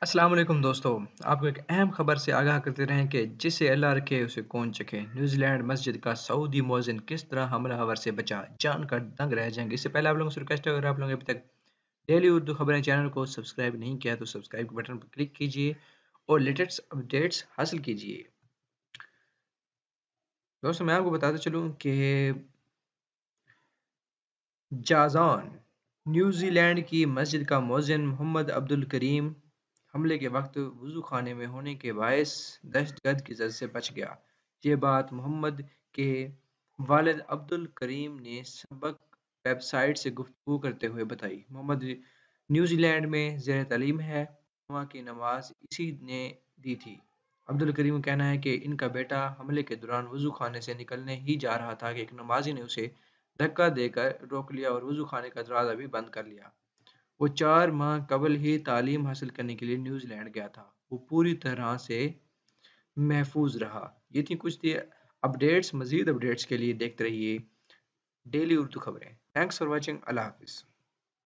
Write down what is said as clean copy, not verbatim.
السلام علیکم دوستو، آپ کو ایک اہم خبر سے آگاہ کرتے رہیں کہ جسے اللہ رکھے اسے کون چکھے۔ نیوزی لینڈ مسجد کا سعودی مؤذن کس طرح حملہ آور سے بچا، جان کر دنگ رہ جائیں گے۔ اس سے پہلے آپ لوگوں سے ریکویسٹ ہے، اگر آپ لوگوں نے ابھی تک ڈیلی اردو خبریں چینل کو سبسکرائب نہیں کیا تو سبسکرائب کے بٹن پر کلک کیجئے اور لیٹسٹ اپڈیٹس حاصل کیجئے۔ دوستو میں آپ کو بتاتا چلوں کہ جازان نیوزی لینڈ کی مسجد کا مؤذن محمد عبد الکریم حملے کے وقت وضو خانے میں ہونے کے باعث دہشت گرد کی زد سے بچ گیا۔ یہ بات محمد کے والد عبد الکریم نے سبق ویب سائٹ سے گفتگو کرتے ہوئے بتائی۔ محمد نیوزی لینڈ میں زیر تعلیم ہے، جمعہ کی نماز اسی نے دی تھی۔ عبد الکریم کا کہنا ہے کہ ان کا بیٹا حملے کے دوران وضو خانے سے نکلنے ہی جا رہا تھا کہ ایک نمازی نے اسے دھکا دے کر روک لیا اور وضو خانے کا دروازہ بھی بند کر لیا۔ وہ 4 ماہ قبل ہی تعلیم حاصل کرنے کے لیے نیوزی لینڈ گیا تھا۔ وہ پوری طرح سے محفوظ رہا۔ یہ تھی کچھ اپڈیٹس۔ مزید اپڈیٹس کے لیے دیکھتے رہیے ڈیلی اردو خبریں۔ Thanks for watching. اللہ حافظ۔